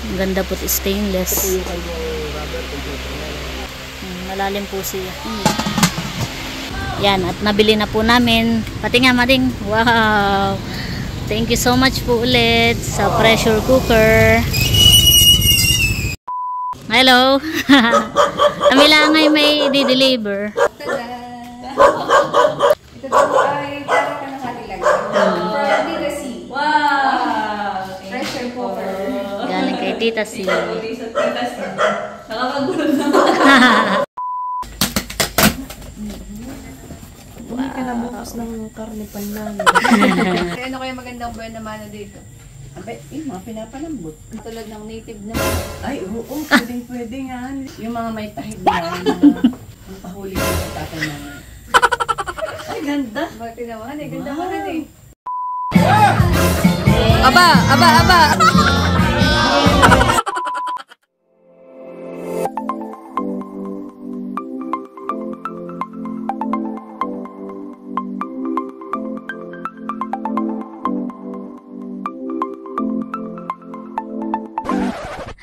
Ang ganda po, stainless. Malalim po siya. Yan, at nabili na po namin. Pati nga mading. Wow! Thank you so much po ulit sa pressure cooker. Hello! Kami lang ay may di-deliver. Ito daw ay para ka nakalilag. Tita C. Wow! Pressure cooker. Galing kay Tita C. Nakakagulo naman. Hindi ka na bukas ng karne panlang. Ano kaya magandang buwan naman dito? Abay, mga pinapalambot. Tulad ng native na. Ay, oo, pwede nga. Yung mga may tahid na, ang pahuli ko sa tatay namin. Ay, ganda. Bakit naman eh? Ganda mo rin eh. Aba!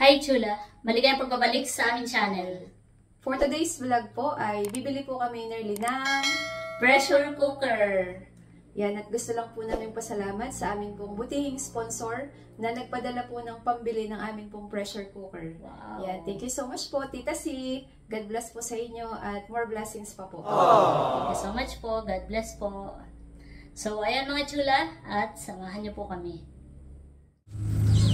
Hi Chula! Maligayang pagbabalik sa aming channel. For today's vlog po ay bibili po kami nearly ng Pressure cooker. yan, at gusto lang po namin pasalamat sa aming pong butihing sponsor na nagpadala po ng pambili ng aming pong pressure cooker. Wow. Yan, thank you so much po, Tita C. God bless po sa inyo at more blessings pa po. Thank you so much po. God bless po. So, ayan mga Chula, at samahan niyo po kami.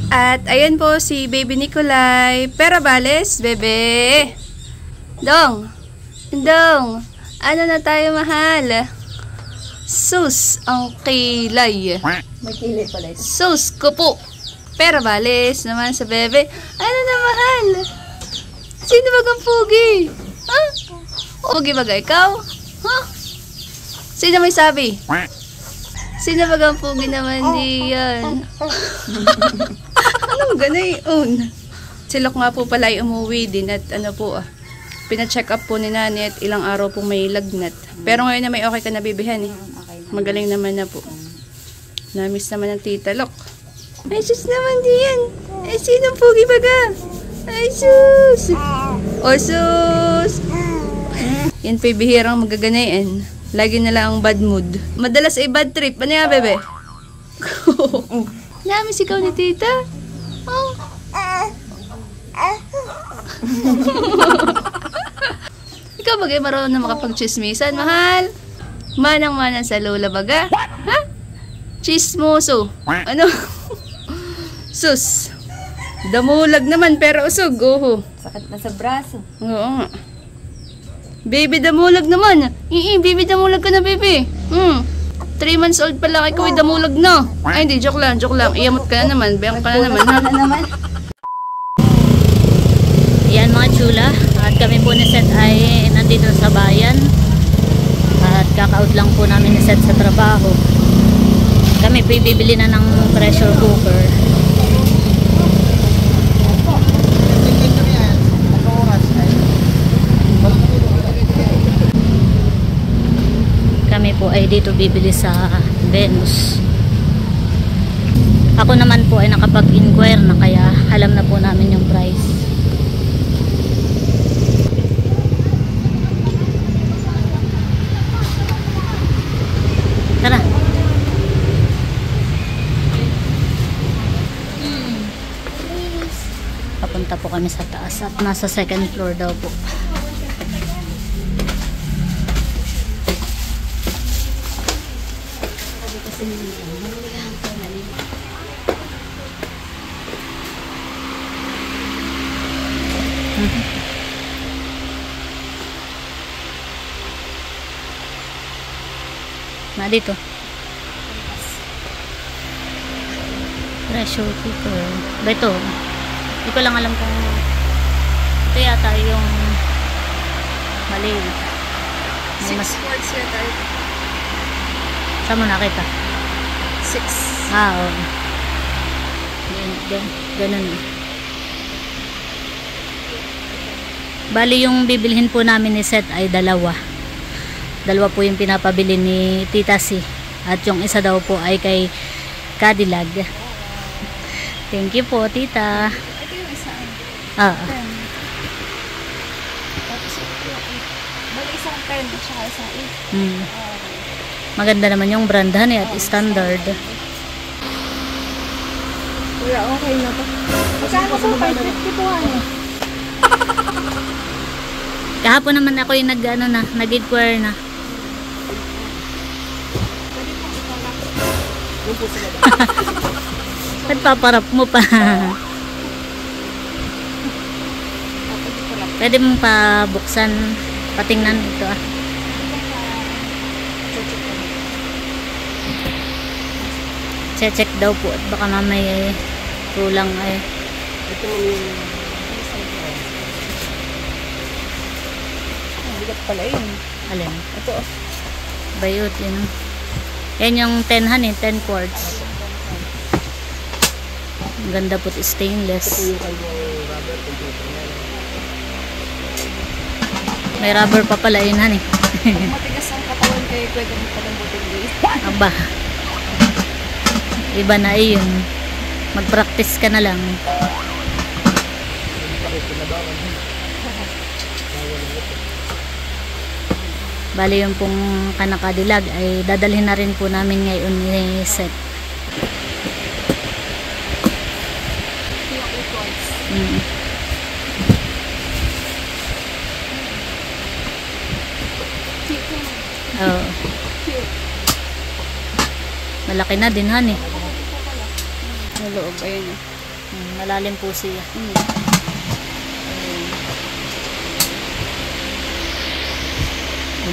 At ayan po si Baby Nicolay. Pera Bales, bebe. Dong. Ano na tayo, mahal? Sus, ang kilay. May kilay pala ito. Sus ko po. Pera Bales naman sa bebe. Ano na, mahal? Sino bagang pugi? Ha? Pugi baga ikaw? Ha? Sino may sabi? Sino bagang pugi naman diyan? Anong ganayon? Silok nga po pala ay umuwi din at ano po pina-check up po ni Nani at ilang araw po may lagnat. Pero ngayon na may okay ka na bibihan eh. Magaling naman na po. Namiss naman ng Tita Lok. Ay sus naman diyan. Ay sinong pugi baga? Ay sus. O sus. Yan pa bihirang magaganayan. Lagi na lang ang bad mood. Madalas ay bad trip. Ano nga bebe? Namiss ikaw ni Tita? Oh. Ikaw bagay marunong na makapag-chismisan, mahal? Manang-manang sa lola baga? Ha? Chismoso. Ano? Sus. Damulag naman pero usog. Oho. Sakit na sa braso. Oo nga. Baby damulag naman. Baby damulag ka na, baby. 3 months old pa lang ikaw ay damulag na. Ay hindi, joke lang. Iyamot ka na naman. Bayang ka na naman. Ha? Ayan mga Chula, at kami po ni Seth ay nandito sa bayan. At kaka-out lang po namin ni Seth sa trabaho. Kami po bibili na ng pressure cooker. Kami po ay dito bibili sa Venus. Ako naman po ay nakapag-inquire na kaya alam na po namin yung price. Tara. Papunta po kami sa taas at nasa second floor daw po. Na dito. Pressure cooker. Ito. Hindi ko lang alam kung ito yata yung maliit. 6 quarts yata. Saan mo nakita? 6. Oo. Ganun. Bali yung bibilhin po namin ni Seth ay dalawa. Dalawa po yung pinapabili ni Tita C. At yung isa daw po ay kay Cadillac. Thank you po, Tita. Ito yung Ah, 10. Tapos yung 8. Bali isang 10 at saka isang 8. hmm. Maganda naman yung brandahan at standard. Kuya, okay na to. Magkano po? 550 po ano? Kahapon naman ako yung nag-inquire na. Ba't paparap mo pa? Pwede mong pabuksan, patingnan ito ah. Check daw po at baka mamaya kulang ay. Ito yung... Bigat pala yun. Alin? Ito. Bayot yun. Yan yung 10 han eh, 10 quarts. Ang ganda po, stainless. Ito yung kanyang rubber computer na. May rubber pa pala yun han eh. Kung matigas ang katawan kayo, pwede mo palang buting Aba. Iba na yun. Mag-practice ka na lang. Bali yung pong kanakadilag ay dadalhin na rin po namin ngayon ni Seth. Mm. Oh. Malaki na din han eh. Sa loob, ayun eh. Malalim po siya.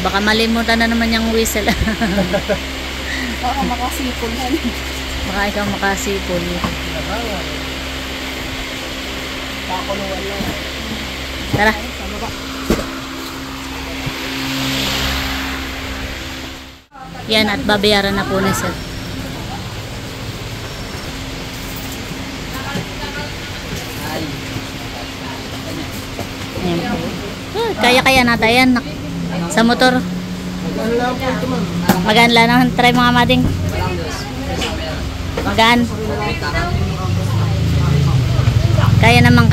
Baka malimutan na naman yung whistle. Baka makasipol na. Baka ikaw makasipol. Kakulungan lang. Tara. Yan at babayaran na po na sir. Ayan po. Kaya-kaya nata yan. Sa motor. Ano lang po ito, ma'am? Magaan lang naman. Try mga mading. Magaan. Kaya namang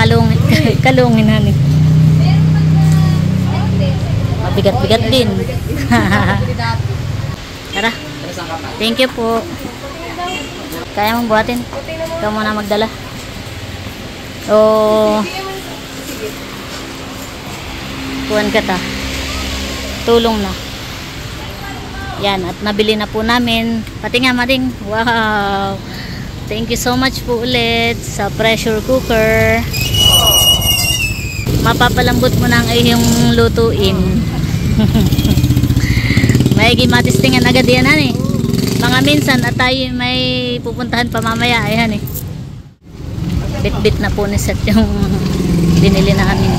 kalungin hani. Mabigat-bigat din. Tara. Thank you po. Kaya mong buhatin. Ikaw muna magdala. O kuhan ka ta. Tulong na. Yan. At nabili na po namin. Pati nga mading. Wow. Thank you so much po ulit sa pressure cooker. Mapapalambot mo na ang iyong lutuin. May matistingan agad yan eh. Mga minsan at tayo may pupuntahan pa mamaya. Ayan eh. Bit-bit na po ni Seth yung binili namin.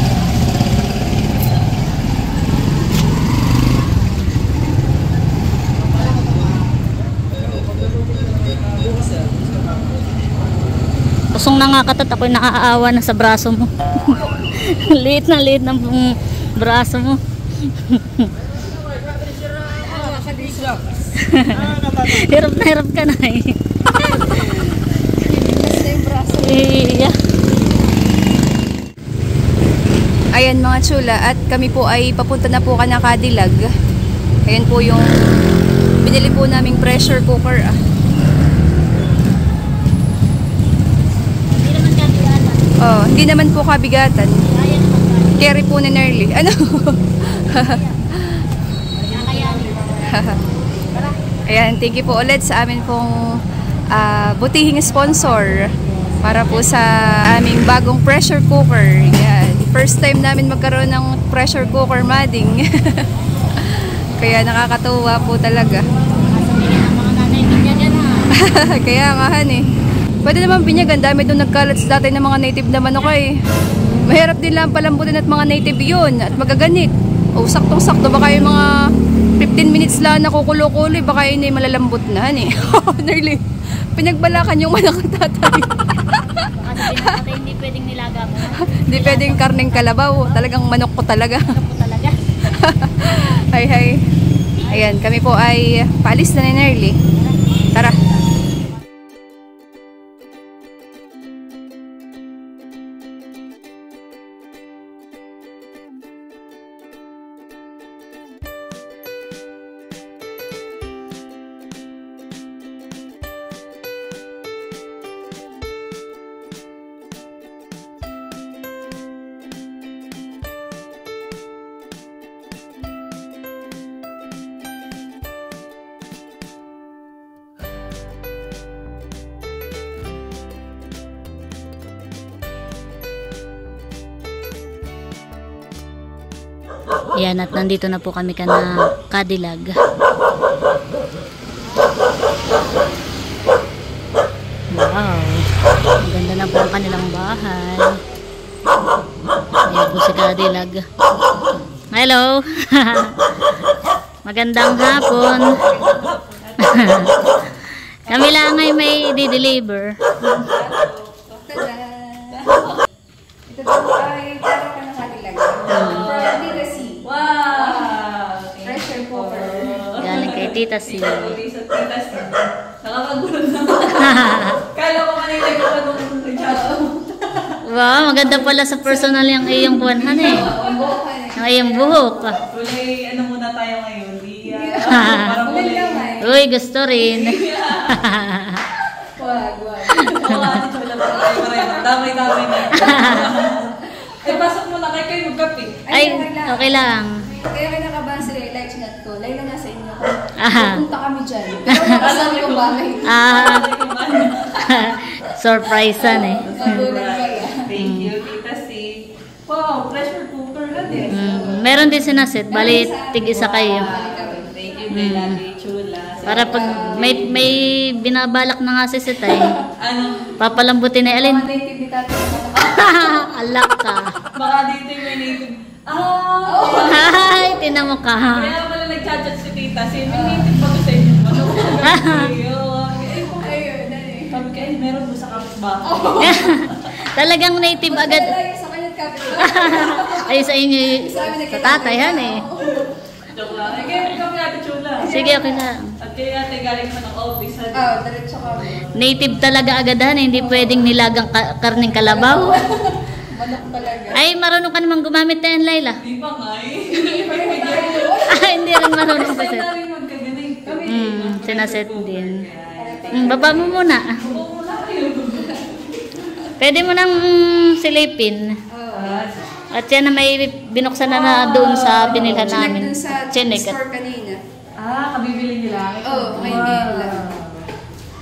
Kusong na nga katat, ako'y nakaawa na sa braso mo. Liit ng braso mo. Hirap ka na eh. Yeah. Ayan mga chula, at kami po ay papunta na po ka na Cadillac. Ayan po yung binili po naming pressure cooker. Hindi naman kabigatan. Oh, hindi naman po kabigatan. Kaya naman tayo. Carry po ni Nerly. Ano? Ayan, thank you po ulit sa amin pong butihing sponsor para po sa aming bagong pressure cooker. Ayan, first time namin magkaroon ng pressure cooker, mading. Kaya nakakatuwa po talaga. Sabihin ng mga nanay binyagan ha. Kaya nga eh. Pwede naman binyagan, dami doon nagkalat sa dati ng mga native na manok eh. Mahirap din lang palambutin at mga native yun at magaganit. O saktong-sakto, baka yung mga 15 minutes lang nakukulo-kulo, baka yun ay malalambot na eh. Nearly, pinagbalakan yung manok ng tatay. Baka sabihin ng tatay, hindi pwedeng nilaga mo. Hindi pwedeng karneng kalabaw, talagang manok ko talaga. Ano po talaga? Hi. Ayan, kami po ay paalis na ni Nerly. Tara. Yan, at nandito na po kami kana Kadilag. Wow. Ang ganda na po ang kanilang bahay. Ayan po si Kadilag. Hello. Magandang hapon. Kami lang ay may di-deliver. Ito po ay para ka na Kadilag. From Tita C. Wow! Pressure cooker. Galing kay Tita C. Tita C. Nakakagulo naman. Kala ko kanina ko nung Wow, maganda pala sa personal yung iyong buwanhan eh. Ang iyong buhok. Kulay, ano muna tayo ngayon? Parang kulay. Uy, gusto rin. Wag. Oo, ate Chula, parang tayo pareho. Damay-damay na. Ay, pasok mo na kayo magkape. Ay, okay lang. Kaya kinakabahan sila yung light chat ko. Layla nasa inyo ko. Aha. Pupunta kami dyan. Pero makasama yung bahay. Surprisean eh. Magulang kaya. Thank you, Tita C. Wow, pressure cooker na din. Meron din sinaset, bali tig-isa kayo. Thank you, Ate Chula. Para pag may binabalak na nga si Sitay, Ano? papalambutin na Alin. Mga native ni tatay. Alak ka. Baka dito yung may native. Ay, tinan mo ka. Kaya pala nag-chat si Tita. Si may native ba ko sa inyo? Sabi ko, ay, meron mo sa kapitbahay. Talagang native agad. Sa kanya kapit. Ay, sa inyo, sa tatay, han eh. Joke lang. Ay, kaya kami Ate Chula. Sige, okay na. At kaya ate galing naman ng office. Diretso kami. Native talaga agad, han eh. Hindi pwedeng nilagang karning kalabaw. Manok talaga. Ay, marunong ka naman gumamit na yan, Layla. Di pa nga eh. Ay, hindi rin marunong sa Basta set. namin magkaganay. Kami. Sinaset din. Baba mo muna. Oo, wala kayo. Pwede mo nang silipin. At yan na may binuksan na doon sa binilhan namin. Chinek dun sa Chinek. store kanina. Kabibili nila. Oo, ngayon din lang.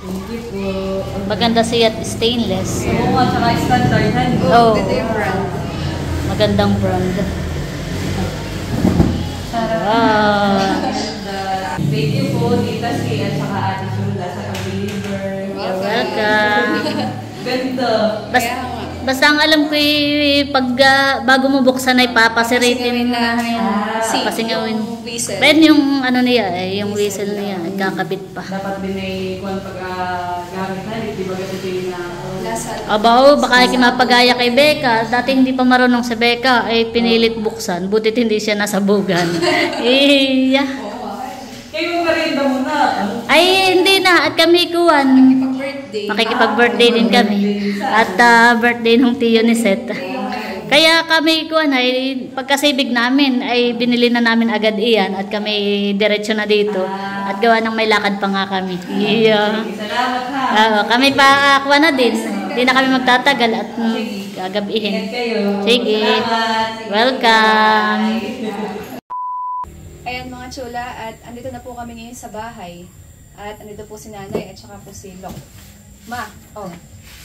Thank you po. Maganda siya at stainless. Oo, at saka standard. Oh. Ganda yung brand. Magandang brand. Wow. Thank you po, Tita C, at saka Ate Chula sa pag-deliver. You're welcome. Ganda. Basta ang alam ko pag bago mo buksan ay papasiritin mo na pasingawin. Whistle. Pwede yung ano niya yung whistle niya, kakabit pa. Dapat din ay kung pag-gamit na, di ba kasi na Abaw, baka kimapagaya kay Becca. Dati hindi pa marunong si Becca, ay pinilit buksan. Butit hindi siya nasabugan. Iya. kayo merienda muna. Ay, hindi na. At kami kuwan. Pag-birthday. Makikipag-birthday din kami. At birthday ng tiyo ni Seth. Kaya kami kuwan ay pagkasibig namin ay binili na namin agad iyan at kami diretso na dito. At gawa ng may lakad pa nga kami. Iya. Salamat ha. Kami pa kuwan na din. Hindi na kami magtatagal at Ingat gagabihin. kayo. Sige. Salamat. Welcome. Ayan mga chula, at andito na po kami ngayon sa bahay. At andito po si nanay at saka po si Lok. Ma,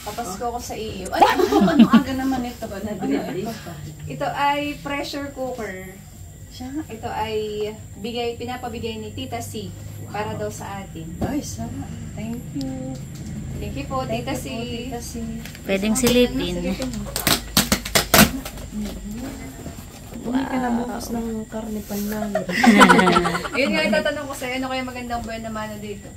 papasko ko sa iyo. Ano aga naman ito ba? Ito ay pressure cooker. Ito ay pinapabigay ni Tita C para daw sa atin. Ay, salamat. Thank you. Thank you po, Tita C. Pwedeng silipin. Hindi ka na bukas ng karne panlamin. Yun nga itatanong ko sa'yo, ano kaya magandang buwan naman na dito?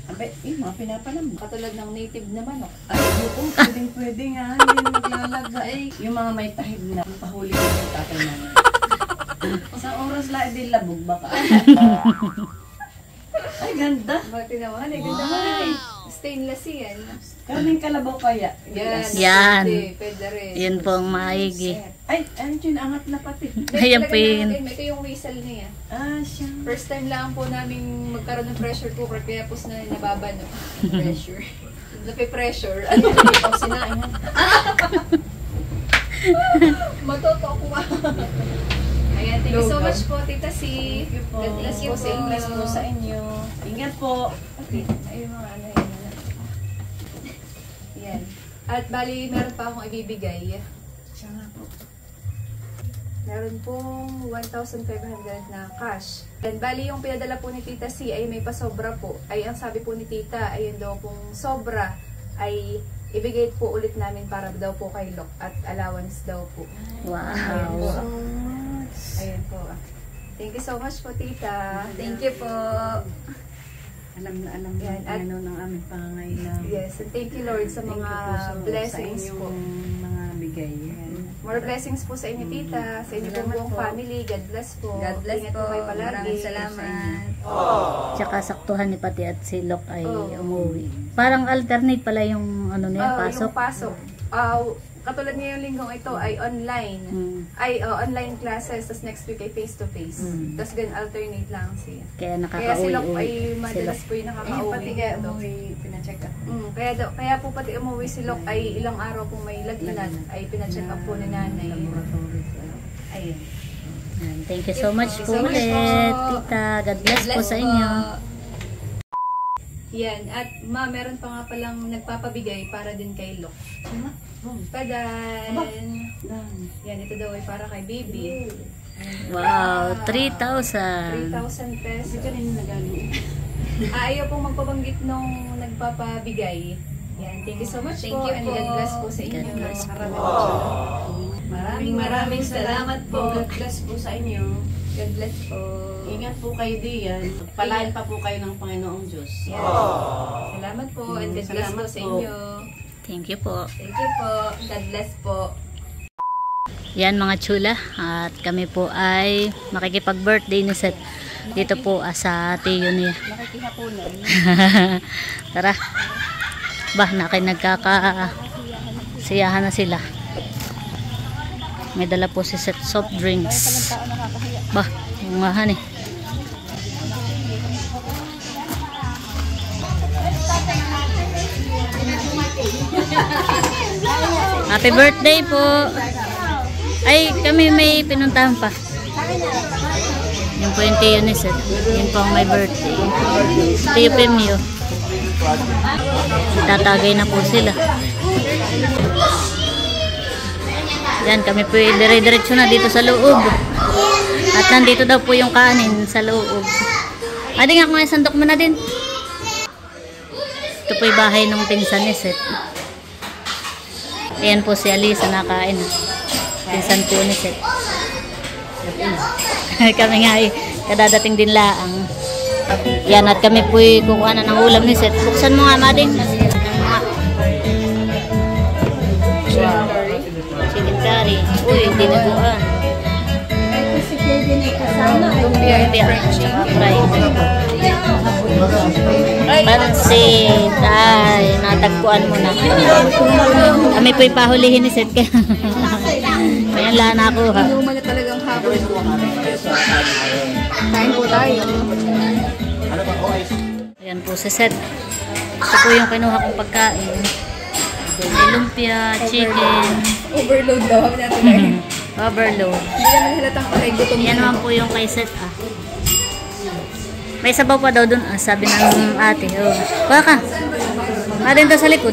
Abay, mga pinapalam. Katulad ng native na manok. Ay, oo, pwede nga. Hindi maglalaga. Ay, yung mga may tahid na pahuli ko yung tatay namin. Sa oras lang, di labog baka. Ay, ganda. Bakit naman? Ay, ganda mo rin. Stainless yan. Karning kalabaw kaya. Yan. Pwede rin. Yun po ang maigi. Ay, ayun, angat na pati. Ayan po yun. Ito yung whistle niya. Siya. First time lang po namin magkaroon ng pressure cooker, kaya po na nababa no. Pressure. Nape-pressure. Ano yun? Ikaw sinain. Matoto ko. Ayan, thank you so much po, Tita C. God bless po sa inyo. Bless po sa inyo. Ingat po. Okay. Ayun mga ano yan. Yan. At bali, meron pa akong ibibigay. Siya nga po. Meron pong 1,500 na cash. And bali yung pinadala po ni Tita C ay may pasobra po. Ay ang sabi po ni Tita, ayun daw pong sobra ay ibigay po ulit namin para daw po kay Lok at allowance daw po. Ayan po. Wow. Ayan po. Thank you so much po, Tita. Thank you po. Alam na Yan, at- ano ng aming pangangailangan. Yes, and thank you Lord sa Thank mga you po blessings sa po. inyong mga bigay. Yan. More blessings po sa inyo, Tita. Sa inyo Salamat buong po. family. God bless po. God bless Ingat po. kayo palagi. Maraming salamat. Tsaka saktuhan ni Pati at si Lok ay Oo. umuwi. Parang alternate pala yung ano niya, pasok. Yung pasok. Katulad ngayong linggong ito ay online. Mm. Online classes. Tapos next week ay face-to-face. Tapos ganun alternate lang siya. Kaya Kaya si Lok ay nakaka-uwi. madalas po yung Ayun, nakaka-uwi. pati kaya dito. umuwi, pina-check up. Kaya po pati umuwi si Lok ay ilang araw po may lagnat ay pina-check up po ni nanay. Laboratory. Ayun. Thank you so much Thank you po so much ulit, po. Tita. God bless po sa inyo. Yan. At meron pa nga palang nagpapabigay para din kay Lok. Tadan! Yan, ito daw ay para kay baby. Wow, 3,000. 3,000 pesos. Kanino nagaling? Ayaw pong magpabanggit nung nagpapabigay. Yan, thank you so much Thank po. you And po. God bless po sa inyo. God bless po. Maraming salamat po. God bless po sa inyo. God bless po. Ingat po kayo diyan. Palain pa po kayo ng Panginoong Diyos. Yan. Salamat po. And God bless po Salamat sa po. inyo. Thank you po. Thank you po. God bless po. Yan mga chula. At kami po ay makikipag-birthday ni Seth. Dito po sa tiyo niya. Nakikihapunan. Tara. Bah, nagkakasiyahan na sila. May dala po si Seth soft drinks. Bah, ungahan eh. Happy birthday po. Ay, kami may pinuntahan pa. Yun po yung tiyo ni Seth. Yun po ang may birthday. Tiyo Pemio. Tatagay na po sila. Yan, kami po dire-diretso na dito sa loob. At nandito daw po yung kanin sa loob. Adi nga, kung sandok mo na din. Ito po yung bahay ng pinsan ni Seth. Ayan po si Alisa nakain. Pinsan po ni Seth. Kami nga ay kadadating din laang. Yan, at kami po kukuha na ng ulam ni Seth. Buksan mo nga, Mading. Chicken curry. Uy, dinuguan. Lumpia at saka fried. Pansit. Ay, natagpuan mo na. Kami po ipahulihin ni Seth. Kaya lang nakuha. Luma na talagang hapon. Kain po tayo. Ayan po si Seth. Ito po yung kinuha kong pagkain. May lumpia, chicken. Overload daw kami natin eh. Overload. Hindi naman halatang palay gutom Yan naman po yung kay Seth ah. May sabaw pa daw dun ah, sabi ng ate. Oh. Kuha ka. Atin daw sa likod.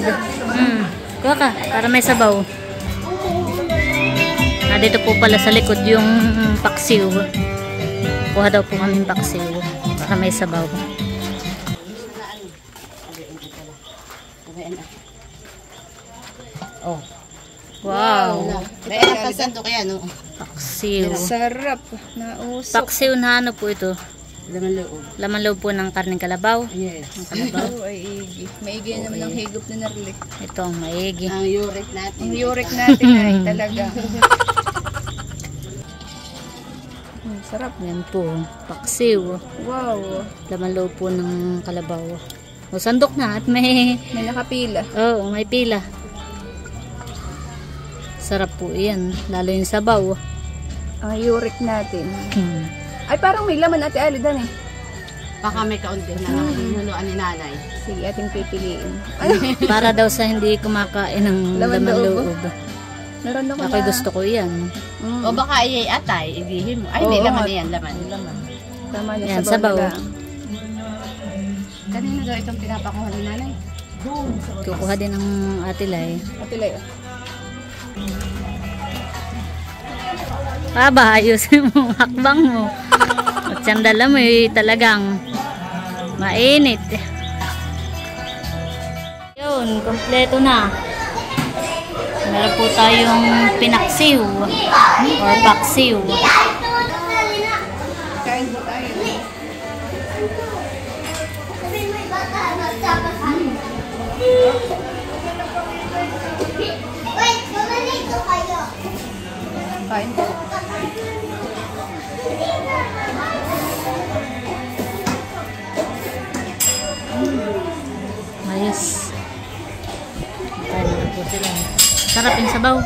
Kuha ka, para may sabaw. Dito po pala sa likod yung paksiw. Kuha daw po kaming paksiw para may sabaw. Oh. Wow. Kaya kasando kaya no? Paksiw. Sarap. Nausok. Paksiw na ano po ito? Laman loob. Laman loob po ng karneng kalabaw. Yes. Ang kalabaw. Oh, ay igi. Maigi naman ang higop na narlik. Ito ang maigi. Ang uric natin. Ang uric natin ay talaga. Sarap. Yan po. Paksiw. Wow. Laman loob po ng kalabaw. O, sandok na at may May nakapila. oh, may pila. Sarap po yan. Lalo yung sabaw. Ang uric natin. Ay, parang may laman ate Alidan eh. Baka may kaunti na hinuluan ni nanay. Sige, ating pipiliin. Para daw sa hindi kumakain ng Laman laman loob. loob. Meron ako Ako'y na. gusto ko yan. O baka ay atay, ibihin mo. Ay, hindi, Oo, laman nga. yan, laman. Tama na, Yan, sabaw. sabaw. na lang. Kanina daw itong pinapakuha ni nanay. Kukuha din ng atilay. Ate Leo. Aba, ayusin mo ang hakbang mo. At sandala mo talagang mainit. Yun, kompleto na. Meron po tayong pinaksiw or paksiw. Kain po tayo. Kain po. Ayos. Kain na po sila. Sarap yung sabaw.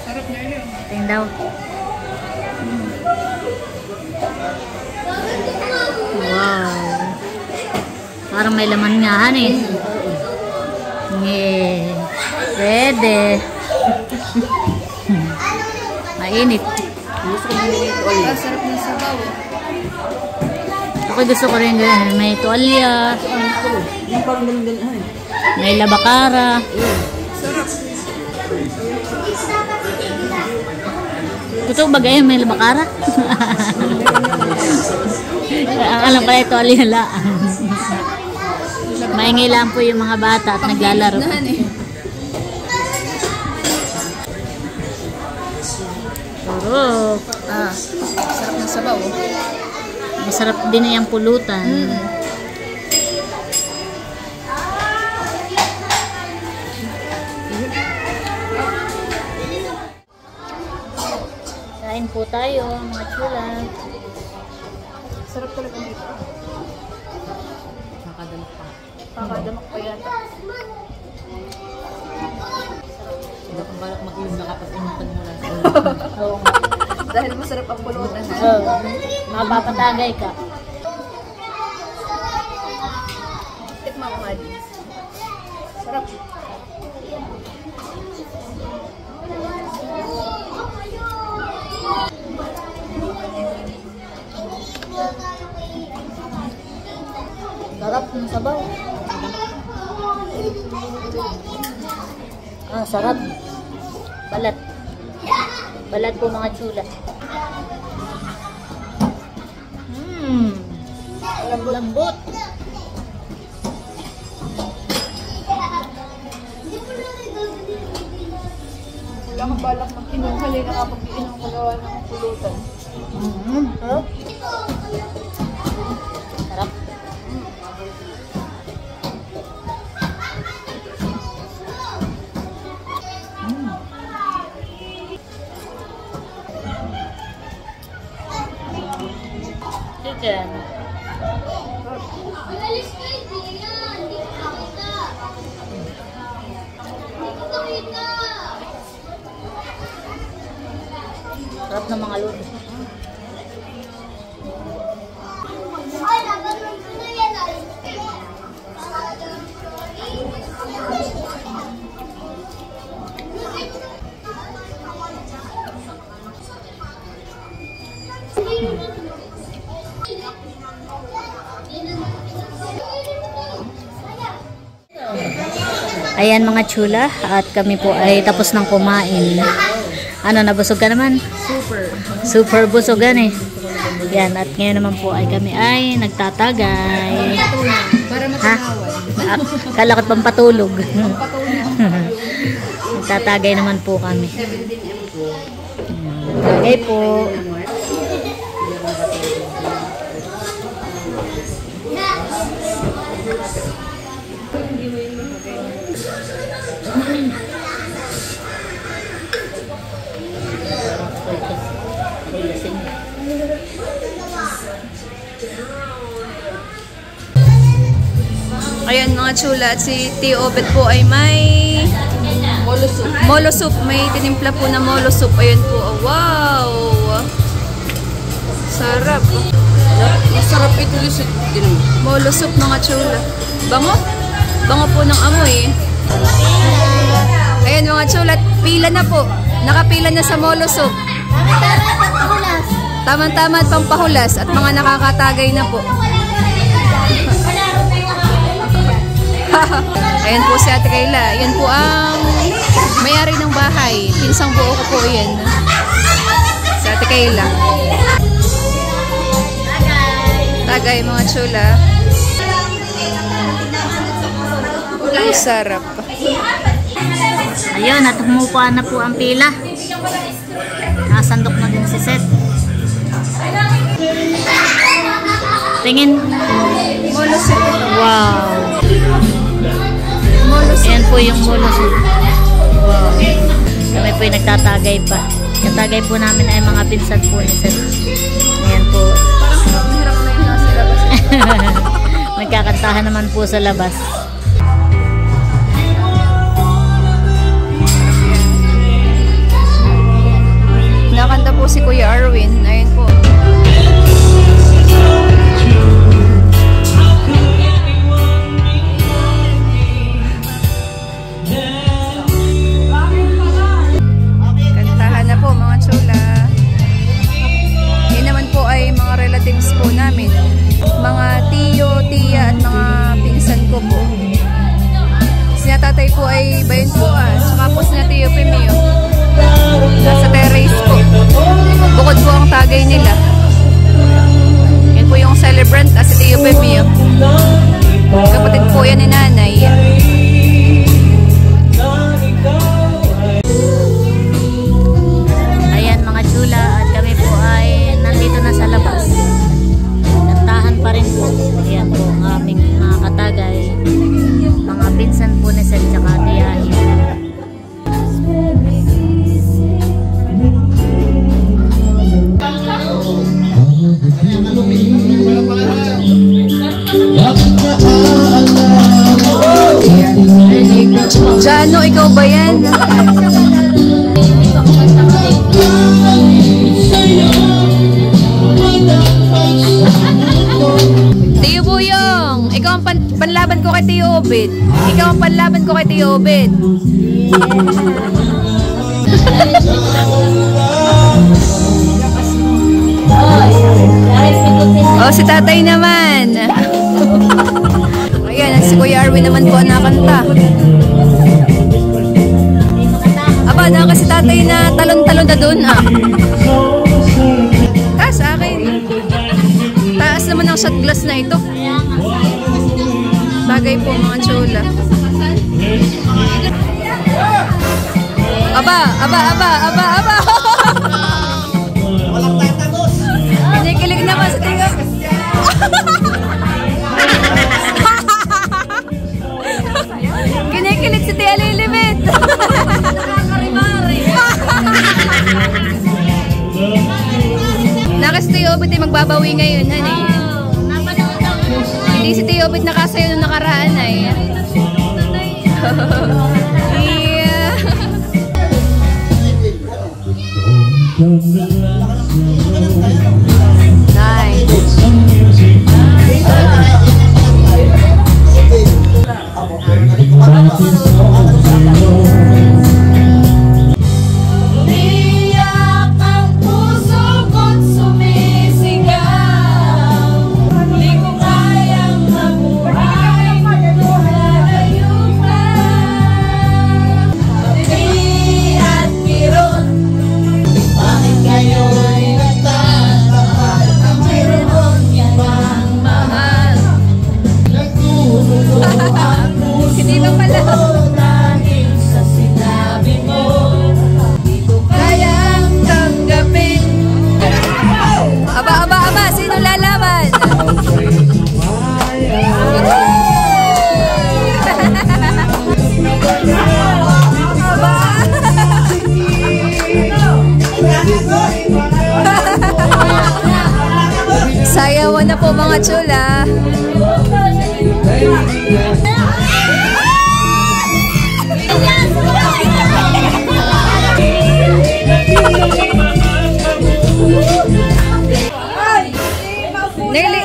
Sarap na yun. Tingin daw. Wow. Parang may laman nga, eh. Yeah. Pwede. Mainit. Sarap ng sabaw. Ako gusto ko rin ganyan. May tuwalya. Yung parang ganun ay. May labakara. Sarap. Totoo ba ganyan may labakara? Ang alam pala ito alila. Maingay lang po yung mga bata at naglalaro. Sarap. Sarap ng sabaw. Masarap din yung pulutan. Kain po tayo, mga chula. Sarap talaga dito. Nakadamak pa. Kakadamak pa yata. Hindi kong balak mag-inom na kapag inutan mo lang. Oo nga. Dahil masarap ang pulutan. Oo. Mapapatagay ka. Tikman ko nga din. Sarap. Sarap ng sabaw. Sarap. Balat. Balat po mga chula. Lambot. Wala kang balak mag-inom. Halina ka mag-inom magawa ng pulutan. Sarap. Sarap. Chicken. Sarap ng mga luto. Ayan mga chula, at kami po ay tapos ng kumain. Ano, nabusog ka naman? Super busogan eh. Yan, at ngayon naman po ay kami ay nagtatagay. Para Ha? Kala ko't pampatulog. Nagtatagay naman po kami. Tagay po. Ayan mga chula, at si Tio Obet po ay may molo soup. May tinimpla po na molo soup. Ayan po. Oh, wow! Sarap. Masarap ito lisod. Molo soup mga chula. Bango? Bango po ng amoy. Ayan mga chula, pila na po. Nakapila na sa molo soup. Tama-tama at pampahulas at mga nakakatagay na po. Ayan po si Ate Kayla. Yan po ang May-ari ng bahay. Pinsang buo ko po yan. Sa Ate Kayla. Tagay mga chula. Ang sarap. Ayun, at humupuan na po ang pila. Nakasandok na din si Seth. Tingin. Wow. Ayan po yung molosit. Wow. Kami po yung nagtatagay pa. Katagay po namin ay mga pinsan po ni Seth. Ayan po. Nagkakantahan naman po sa labas. Nakanta po si Kuya Arwin. Ayun po. Kantahan na po mga chula. Yan naman po ay mga relatives po namin. Mga tiyo, tiya at mga pinsan ko po. Sina tatay po ay bayan po Tsaka po sina tiyo Pimio. Nasa terrace po. Bukod po ang tagay nila. Yan po yung celebrant si Tio Pemio. Kapatid po yan ni nanay. Ayan mga chula, at kami po ay nandito na sa labas. Kantahan pa rin po. Ayan po ang aming mga katagay. Mga pinsan po ni Seth tsaka tiyahin. Jano, ikaw ba yan? Tiyo Buyong, ikaw ang panlaban ko kay Tiyo Obed. Ikaw ang panlaban ko kay Tiyo Obed. Oh, si tatay naman. Ayan, si Kuya Arwin naman po ang nakanta. Aba, naka si tatay na talon-talon na dun Taas akin. Taas naman ang shot glass na ito. Bagay po mga chula. Aba. Kinikilig naman sa tingin. Kinikilig si Tia Lilimit. Nakas si Tio Obit ay magbabawi ngayon, honey. Hindi si Tio Obit nakasayo nung nakaraan ay. Yeah. Umiyak ang puso ko't sumisigaw. Di ko kayang mabuhay malayo pa. Di at kiron, bakit kayo'y nagtatapat na mayroon yan ang mahal? Nagtutulog ang puso Hindi ba pala? dahil sa sinabi mo. Kayang tanggapin. Aba, sino lalaban? Sayawan na po mga chula. Nearly.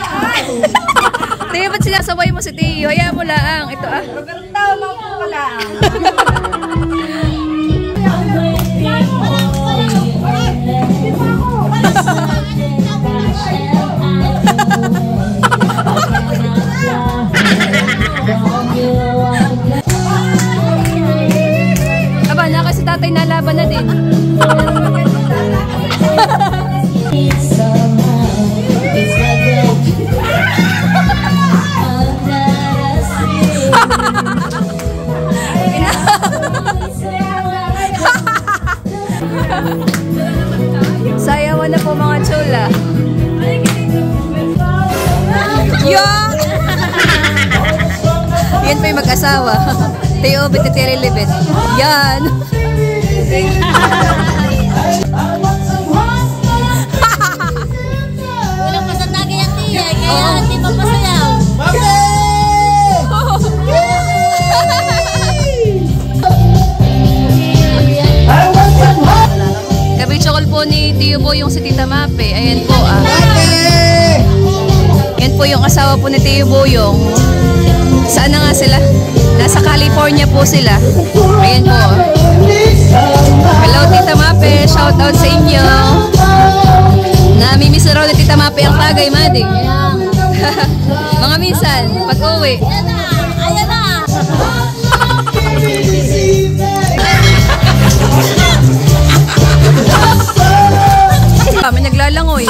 Tiyo, ba't sinasaway mo si Tiyo? Hayaan mo lang. Ito Roberto, maupo ka lang. Aba, tatay nalaban na din. Sayawan na po mga chula. Yuck! Yan pa yung mag-asawa. Teo, bititiri libit. Yan! Walang pasatagi ang tiya, kaya hindi pa pasayaw. Kabichokol po ni Tio Boy yung si Tita Mape. Ayan po ah. Yan po yung asawa po ni Tio Boyong. Saan na nga sila? Nasa California po sila. Ayan po. Hello Tita Mape, shout out sa inyo. Namimiss na raw ni Tita Mape ang tagay, Mading. Mga minsan, pag-uwi. Ayan na! Ayan na! Kami naglalangoy.